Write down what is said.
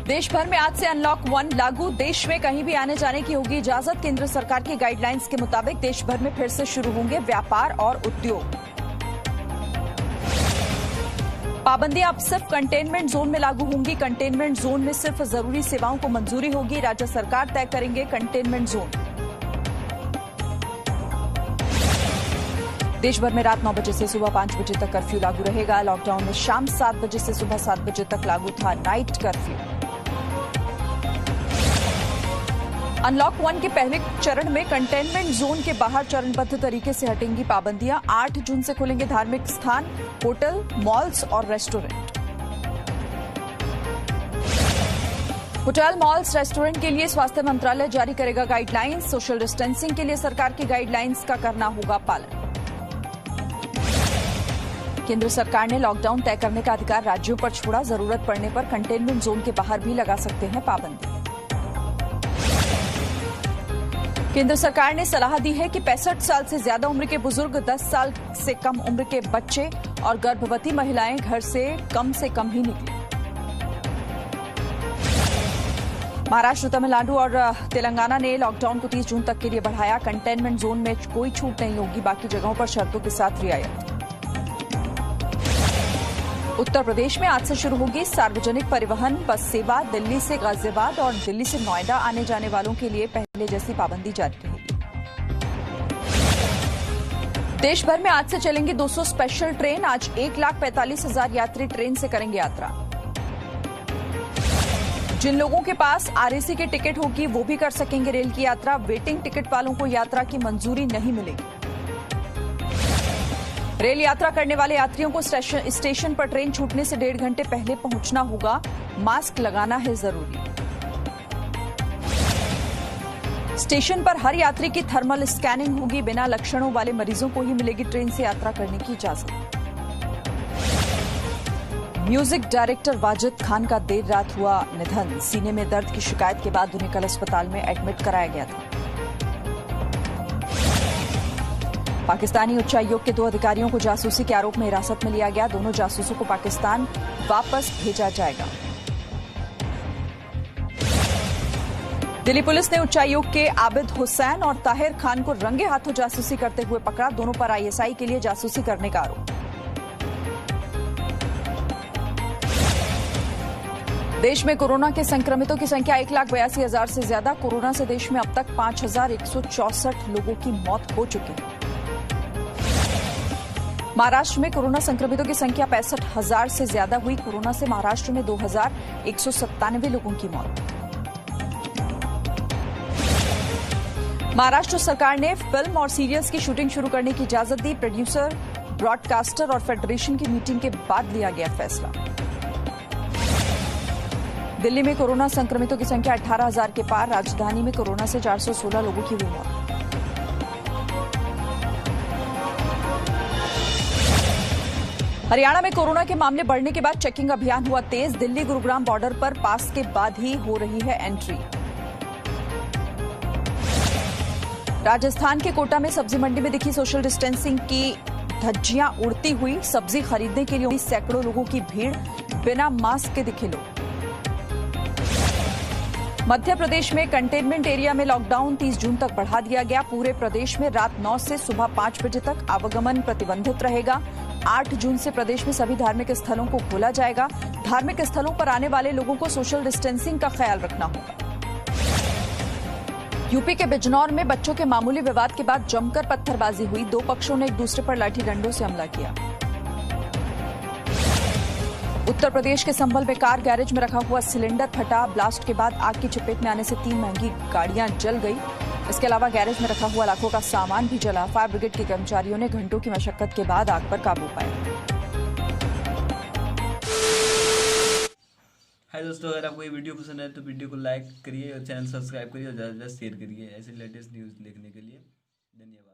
देश भर में आज से अनलॉक 1 लागू। देश में कहीं भी आने जाने की होगी इजाजत। केंद्र सरकार की गाइडलाइंस के मुताबिक देश भर में फिर से शुरू होंगे व्यापार और उद्योग। पाबंदियां अब सिर्फ कंटेनमेंट जोन में लागू होंगी। कंटेनमेंट जोन में सिर्फ जरूरी सेवाओं को मंजूरी होगी। राज्य सरकार तय करेंगे कंटेनमेंट जोन। देश भर में रात 9 बजे से सुबह 5 बजे तक कर्फ्यू लागू रहेगा। लॉकडाउन में शाम 7 बजे से सुबह 7 बजे तक लागू था नाइट कर्फ्यू। अनलॉक 1 के पहले चरण में कंटेनमेंट जोन के बाहर चरणबद्ध तरीके से हटेंगी पाबंदियां। 8 जून से खुलेंगे धार्मिक स्थान, होटल, मॉल्स और रेस्टोरेंट। होटल, मॉल्स, रेस्टोरेंट के लिए स्वास्थ्य मंत्रालय जारी करेगा गाइडलाइंस। सोशल डिस्टेंसिंग के लिए सरकार की गाइडलाइंस का करना होगा पालन। केंद्र सरकार ने लॉकडाउन तय करने का अधिकार राज्यों पर छोड़ा। जरूरत पड़ने पर कंटेनमेंट जोन के बाहर भी लगा सकते हैं पाबंदी। केंद्र सरकार ने सलाह दी है कि 65 साल से ज्यादा उम्र के बुजुर्ग, 10 साल से कम उम्र के बच्चे और गर्भवती महिलाएं घर से कम ही निकलें। महाराष्ट्र, तमिलनाडु और तेलंगाना ने लॉकडाउन को 30 जून तक के लिए बढ़ाया। कंटेनमेंट जोन में कोई छूट नहीं होगी, बाकी जगहों पर शर्तों के साथ रियायत। उत्तर प्रदेश में आज से शुरू होगी सार्वजनिक परिवहन बस सेवा। दिल्ली से गाजियाबाद और दिल्ली से नोएडा आने जाने वालों के लिए पहले जैसी पाबंदी जारी रहेगी। देश भर में आज से चलेंगी 200 स्पेशल ट्रेन। आज 1,45,000 यात्री ट्रेन से करेंगे यात्रा। जिन लोगों के पास आरएसी की टिकट होगी वो भी कर सकेंगे रेल की यात्रा। वेटिंग टिकट वालों को यात्रा की मंजूरी नहीं मिलेगी। रेल यात्रा करने वाले यात्रियों को स्टेशन पर ट्रेन छूटने से 1.5 घंटे पहले पहुंचना होगा। मास्क लगाना है जरूरी। स्टेशन पर हर यात्री की थर्मल स्कैनिंग होगी। बिना लक्षणों वाले मरीजों को ही मिलेगी ट्रेन से यात्रा करने की इजाजत। म्यूजिक डायरेक्टर वाजिद खान का देर रात हुआ निधन। सीने में दर्द की शिकायत के बाद उन्हें कल अस्पताल में एडमिट कराया गया था। पाकिस्तानी उच्चायोग के 2 अधिकारियों को जासूसी के आरोप में हिरासत में लिया गया। दोनों जासूसों को पाकिस्तान वापस भेजा जाएगा। दिल्ली पुलिस ने उच्चायोग के आबिद हुसैन और ताहिर खान को रंगे हाथों जासूसी करते हुए पकड़ा। दोनों पर आईएसआई के लिए जासूसी करने का आरोप। देश में कोरोना के संक्रमितों की संख्या 1,82,000 से ज्यादा। कोरोना से देश में अब तक 5,164 लोगों की मौत हो चुकी है। महाराष्ट्र में कोरोना संक्रमितों की संख्या 65,000 से ज्यादा हुई। कोरोना से महाराष्ट्र में 2,197 लोगों की मौत। महाराष्ट्र सरकार ने फिल्म और सीरियल्स की शूटिंग शुरू करने की इजाजत दी। प्रोड्यूसर, ब्रॉडकास्टर और फेडरेशन की मीटिंग के बाद लिया गया फैसला। दिल्ली में कोरोना संक्रमितों की संख्या 18,000 के पार। राजधानी में कोरोना से 416 लोगों की हुई मौत। हरियाणा में कोरोना के मामले बढ़ने के बाद चेकिंग अभियान हुआ तेज। दिल्ली गुरुग्राम बॉर्डर पर पास के बाद ही हो रही है एंट्री। राजस्थान के कोटा में सब्जी मंडी में दिखी सोशल डिस्टेंसिंग की धज्जियां उड़ती हुई। सब्जी खरीदने के लिए सैकड़ों लोगों की भीड़। बिना मास्क के दिखे लोग। मध्य प्रदेश में कंटेनमेंट एरिया में लॉकडाउन 30 जून तक बढ़ा दिया गया। पूरे प्रदेश में रात 9 से सुबह 5 बजे तक आवागमन प्रतिबंधित रहेगा। 8 जून से प्रदेश में सभी धार्मिक स्थलों को खोला जाएगा। धार्मिक स्थलों पर आने वाले लोगों को सोशल डिस्टेंसिंग का ख्याल रखना होगा। यूपी के बिजनौर में बच्चों के मामूली विवाद के बाद जमकर पत्थरबाजी हुई। 2 पक्षों ने एक दूसरे पर लाठी डंडों से हमला किया। उत्तर प्रदेश के संभल में कार गैरेज में रखा हुआ सिलेंडर फटा। ब्लास्ट के बाद आग की चपेट में आने से 3 महंगी गाड़ियां जल गई। इसके अलावा गैरेज में रखा हुआ लाखों का सामान भी जला। फायर ब्रिगेड के कर्मचारियों ने घंटों की मशक्कत के बाद आग पर काबू पाया। हाय दोस्तों, अगर आपको ये वीडियो पसंद है तो वीडियो को लाइक करिए और चैनल सब्सक्राइब करिए और ज़्यादा से ज़्यादा शेयर करिए ऐसे लेटेस्ट न्यूज़ देखने के लिए। धन्यवाद।